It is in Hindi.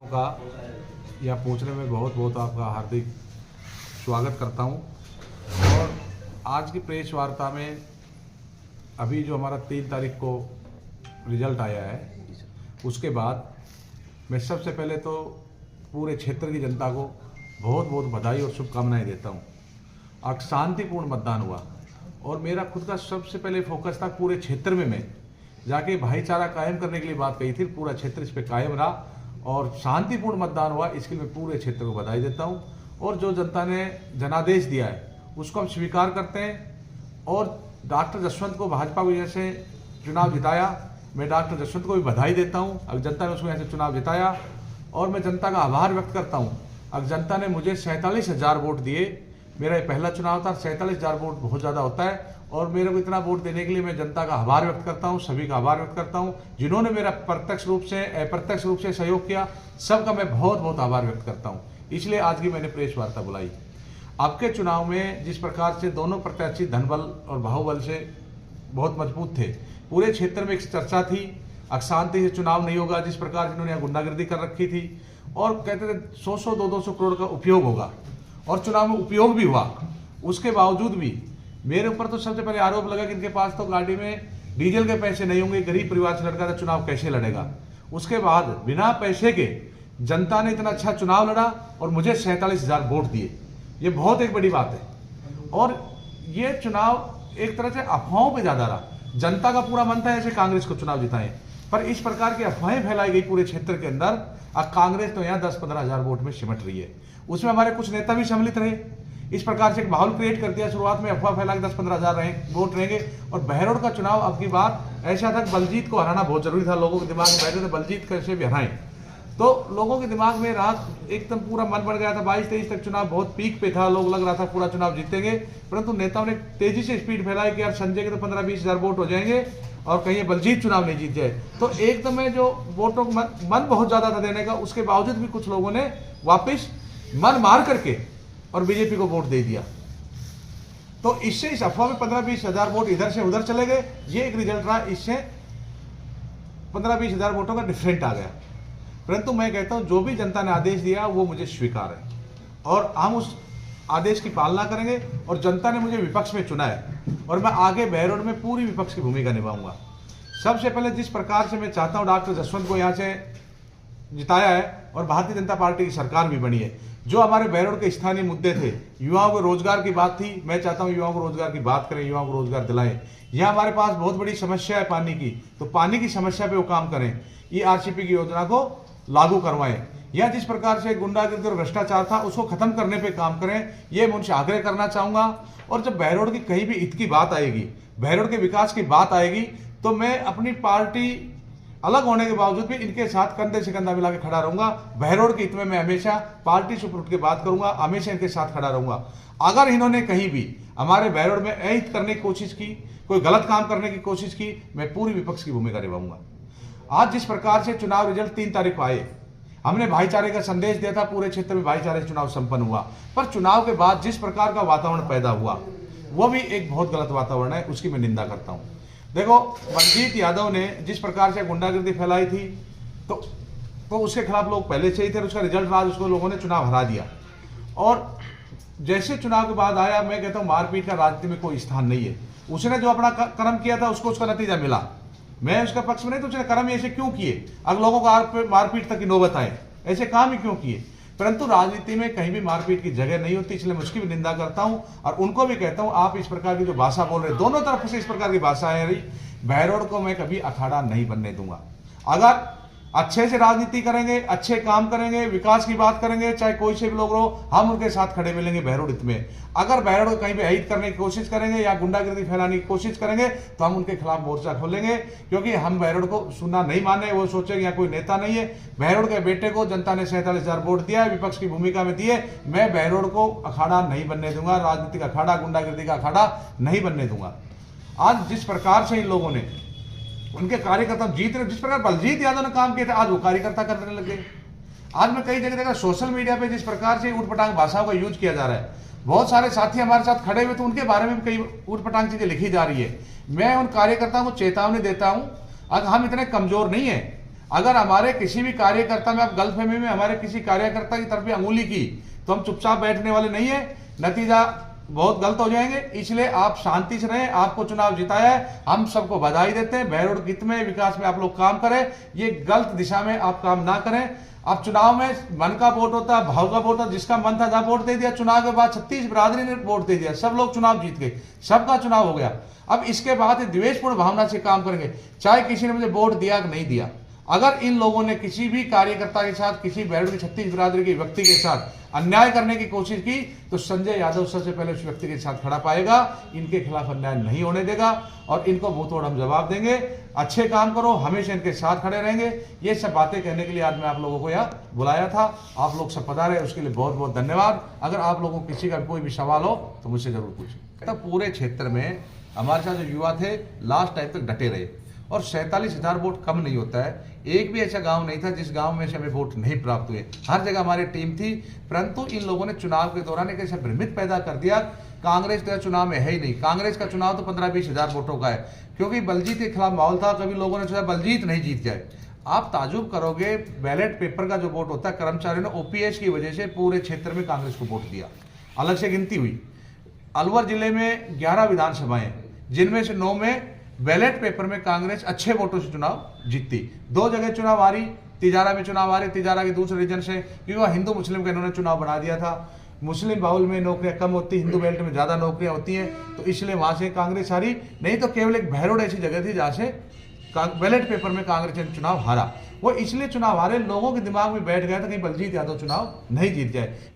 का या पूछने में बहुत बहुत आपका हार्दिक स्वागत करता हूं। और आज की प्रेस वार्ता में अभी जो हमारा 3 तारीख को रिजल्ट आया है, उसके बाद मैं सबसे पहले तो पूरे क्षेत्र की जनता को बहुत बहुत बधाई और शुभकामनाएं देता हूं। आज शांतिपूर्ण मतदान हुआ और मेरा खुद का सबसे पहले फोकस था पूरे क्षेत्र में मैं जाके भाईचारा कायम करने के लिए बात कही थी। पूरा क्षेत्र इस पर कायम रहा और शांतिपूर्ण मतदान हुआ, इसके लिए मैं पूरे क्षेत्र को बधाई देता हूं। और जो जनता ने जनादेश दिया है उसको हम स्वीकार करते हैं। और डॉक्टर जसवंत को भाजपा की वजह से चुनाव जिताया, मैं डॉक्टर जसवंत को भी बधाई देता हूं। अब जनता ने उसको यहाँ से चुनाव जिताया और मैं जनता का आभार व्यक्त करता हूं। अब जनता ने मुझे 47,000 वोट दिए। मेरा ये पहला चुनाव था। 47,000 वोट बहुत ज़्यादा होता है और मेरे को इतना वोट देने के लिए मैं जनता का आभार व्यक्त करता हूं, सभी का आभार व्यक्त करता हूं। जिन्होंने मेरा प्रत्यक्ष रूप से अप्रत्यक्ष रूप से सहयोग किया, सबका मैं बहुत बहुत आभार व्यक्त करता हूं। इसलिए आज की मैंने प्रेस वार्ता बुलाई। आपके चुनाव में जिस प्रकार से दोनों प्रत्याशी धनबल और बाहुबल से बहुत मजबूत थे, पूरे क्षेत्र में एक चर्चा थी अशांति से चुनाव नहीं होगा, जिस प्रकार जिन्होंने यहाँ गुंडागर्दी कर रखी थी और कहते थे 100-100, 200 करोड़ का उपयोग होगा और चुनाव में उपयोग भी हुआ। उसके बावजूद भी मेरे ऊपर तो सबसे पहले आरोप लगा कि इनके पास तो गाड़ी में डीजल के पैसे नहीं होंगे, गरीब परिवार से लड़का था, चुनाव कैसे लड़ेगा। उसके बाद बिना पैसे के जनता ने इतना अच्छा चुनाव लड़ा और मुझे 47,000 वोट दिए। ये बहुत एक बड़ी बात है। और ये चुनाव एक तरह से अफवाहों पे ज्यादा रहा। जनता का पूरा मन था ऐसे कांग्रेस को चुनाव जिताएं, पर इस प्रकार की अफवाहें फैलाई गई पूरे क्षेत्र के अंदर। अब कांग्रेस तो यहाँ 10-15,000 वोट में सिमट रही है। उसमें हमारे कुछ नेता भी सम्मिलित रहे। इस प्रकार से एक माहौल क्रिएट कर दिया। शुरुआत में अफवाह फैला के 10-15,000 वोट रहेंगे। और बहरोड का चुनाव अब की बार ऐसा था कि बलजीत को हराना बहुत जरूरी था। लोगों के दिमाग में बैठे थे बलजीत कैसे भी हराएं, तो लोगों के दिमाग में रात एकदम पूरा मन बन गया था। 22-23 तक चुनाव बहुत पीक पे था, लोग लग रहा था पूरा चुनाव जीतेंगे। परंतु नेताओं ने तेजी से स्पीड फैलाई कि यार संजय के तो 15-20,000 वोट हो जाएंगे और कहीं बलजीत चुनाव नहीं जीत जाए। तो एकदम में जो वोटों का मन बहुत ज्यादा था देने का, उसके बावजूद भी कुछ लोगों ने वापिस मन मार करके और बीजेपी को वोट दे दिया। तो इससे इस अफवाह में 15-20,000 वोट इधर से उधर चले गए। ये एक रिजल्ट रहा। इससे 15-20,000 वोटों का डिफरेंट आ गया। परंतु मैं कहता हूं जो भी जनता ने आदेश दिया वो मुझे स्वीकार है और हम उस आदेश की पालना करेंगे। और जनता ने मुझे विपक्ष में चुना है और मैं आगे बहरोड में पूरी विपक्ष की भूमिका निभाऊंगा। सबसे पहले जिस प्रकार से मैं चाहता हूं डॉक्टर जसवंत को यहां से जिताया है और भारतीय जनता पार्टी की सरकार भी बनी है। जो हमारे बहरोड के स्थानीय मुद्दे थे, युवाओं को रोजगार की बात थी, मैं चाहता हूं युवाओं को रोजगार की बात करें, युवाओं को रोजगार दिलाएं। यह हमारे पास बहुत बड़ी समस्या है पानी की, तो पानी की समस्या पे वो काम करें। ये आरसीपी की योजना को लागू करवाएं। या जिस प्रकार से गुंडागर्दी और भ्रष्टाचार था उसको खत्म करने पे काम करें, ये मैं उनसे आग्रह करना चाहूंगा। और जब बहरोड की कहीं भी हित की बात आएगी, बहरोड के विकास की बात आएगी, तो मैं अपनी पार्टी अलग होने के बावजूद भी इनके साथ कंधे से कंधा मिला के खड़ा रहूंगा। बहरोड के हित में मैं हमेशा पार्टी से उठ के बात करूंगा, हमेशा इनके साथ खड़ा रहूंगा। अगर इन्होंने कहीं भी हमारे बहरोड में अहित करने की कोशिश की, कोई गलत काम करने की कोशिश की, मैं पूरी विपक्ष की भूमिका निभाऊंगा। आज जिस प्रकार से चुनाव रिजल्ट 3 तारीख को आए, हमने भाईचारे का संदेश दिया था, पूरे क्षेत्र में भाईचारे से चुनाव संपन्न हुआ। पर चुनाव के बाद जिस प्रकार का वातावरण पैदा हुआ वो भी एक बहुत गलत वातावरण है, उसकी मैं निंदा करता हूं। देखो, बलजीत यादव ने जिस प्रकार से गुंडागर्दी फैलाई थी तो उसके खिलाफ लोग पहले से ही थे। उसका रिजल्ट बाद उसको लोगों ने चुनाव हरा दिया। और जैसे चुनाव के बाद आया, मैं कहता हूं मारपीट का राजनीति में कोई स्थान नहीं है। उसने जो अपना कर्म किया था उसको उसका नतीजा मिला। मैं उसका पक्ष में नहीं, तो उसने कर्म ऐसे क्यों किए, अब लोगों को मारपीट तक की नौबत आए, ऐसे काम ही क्यों किए। परंतु राजनीति में कहीं भी मारपीट की जगह नहीं होती, इसलिए मैं उसकी भी निंदा करता हूं। और उनको भी कहता हूं आप इस प्रकार की जो भाषा बोल रहे, दोनों तरफ से इस प्रकार की भाषा है रही, बहरोड को मैं कभी अखाड़ा नहीं बनने दूंगा। अगर अच्छे से राजनीति करेंगे, अच्छे काम करेंगे, विकास की बात करेंगे, चाहे कोई से भी लोग रहो, हम उनके साथ खड़े मिलेंगे बहरोड हित में। अगर बहरोड को कहीं भी अहित करने की कोशिश करेंगे या गुंडागर्दी फैलाने की कोशिश करेंगे तो हम उनके खिलाफ मोर्चा खोलेंगे, क्योंकि हम बहरोड को सुनना नहीं माने। वो सोचेंगे यहाँ कोई नेता नहीं है। बहरोड के बेटे को जनता ने 47,000 वोट दिया है, विपक्ष की भूमिका में दिए। मैं बहरोड को अखाड़ा नहीं बनने दूंगा, राजनीतिक अखाड़ा, गुंडागर्दी का अखाड़ा नहीं बनने दूंगा। आज जिस प्रकार से इन लोगों ने उनके कार्यकर्ता जीत रहे, जिस प्रकार बलजीत यादव ने काम किए थे, आज वो कार्यकर्ता करने लगे। आज मैं कई जगह देखा सोशल मीडिया पे जिस प्रकार से उटपटांग भाषाओं का यूज किया जा रहा है, बहुत सारे साथी हमारे साथ खड़े हुए तो उनके बारे में भी कई उटपटांग चीजें लिखी जा रही है। मैं उन कार्यकर्ताओं को चेतावनी देता हूं, आज हम इतने कमजोर नहीं है। अगर हमारे किसी भी कार्यकर्ता में, आप गलतफहमी में हमारे किसी कार्यकर्ता की तरफ भी अंगुली की तो हम चुपचाप बैठने वाले नहीं है, नतीजा बहुत गलत हो जाएंगे। इसलिए आप शांति से रहें, आपको चुनाव जिताया है, हम सबको बधाई देते हैं। बहरोड के हित में, विकास में आप लोग काम करें, ये गलत दिशा में आप काम ना करें। अब चुनाव में मन का वोट होता है, भाव का वोट होता है, जिसका मन था वोट दे दिया। चुनाव के बाद 36 बिरादरी ने वोट दे दिया, सब लोग चुनाव जीत गए, सबका चुनाव हो गया। अब इसके बाद द्वेषपूर्ण भावना से काम करेंगे, चाहे किसी ने मुझे वोट दिया कि नहीं दिया। अगर इन लोगों ने किसी भी कार्यकर्ता के साथ, किसी बहरोड की 36 बिरादरी के व्यक्ति के साथ अन्याय करने की कोशिश की तो संजय यादव सबसे पहले उस व्यक्ति के साथ खड़ा पाएगा, इनके खिलाफ अन्याय नहीं होने देगा और इनको मुंहतोड़ हम जवाब देंगे। अच्छे काम करो, हमेशा इनके साथ खड़े रहेंगे। ये सब बातें कहने के लिए आज मैं आप लोगों को यहाँ बुलाया था। आप लोग सब पधारे, उसके लिए बहुत बहुत धन्यवाद। अगर आप लोगों को किसी का कोई भी सवाल हो तो मुझसे जरूर पूछें। तब पूरे क्षेत्र में हमारे साथ जो युवा थे लास्ट टाइम तक डटे रहे और 47,000 वोट कम नहीं होता है। एक भी ऐसा गांव नहीं था जिस गांव में से हमें वोट नहीं प्राप्त हुए, हर जगह हमारी टीम थी। परंतु इन लोगों ने चुनाव के दौरान एक ऐसा भ्रमित पैदा कर दिया, कांग्रेस तो चुनाव में है ही नहीं। कांग्रेस का चुनाव तो 15-20 हजार वोटों का है, क्योंकि बलजीत के खिलाफ माहौल था। कभी लोगों ने सोचा बलजीत नहीं जीत जाए। आप ताजुब करोगे, बैलेट पेपर का जो वोट होता है, कर्मचारियों ने ओपीएस की वजह से पूरे क्षेत्र में कांग्रेस को वोट दिया। अलग से गिनती हुई। अलवर जिले में 11 विधानसभाएं, जिनमें से 9 में बैलेट पेपर में कांग्रेस अच्छे वोटों से चुनाव जीतती। 2 जगह चुनाव हारी, तिजारा में चुनाव हारी। तिजारा के दूसरे रीजन से, क्योंकि वह हिंदू मुस्लिम का इन्होंने चुनाव बना दिया था। मुस्लिम बाहुल में नौकरियां कम होती, हिंदू बेल्ट में ज्यादा नौकरियां होती हैं, तो इसलिए वहां से कांग्रेस हारी। नहीं तो केवल एक बहरोड ऐसी जगह थी जहां से बैलेट पेपर में कांग्रेस ने चुनाव हारा। वो इसलिए चुनाव हारे, लोगों के दिमाग में बैठ गया था कहीं बलजीत यादव चुनाव नहीं जीत जाए।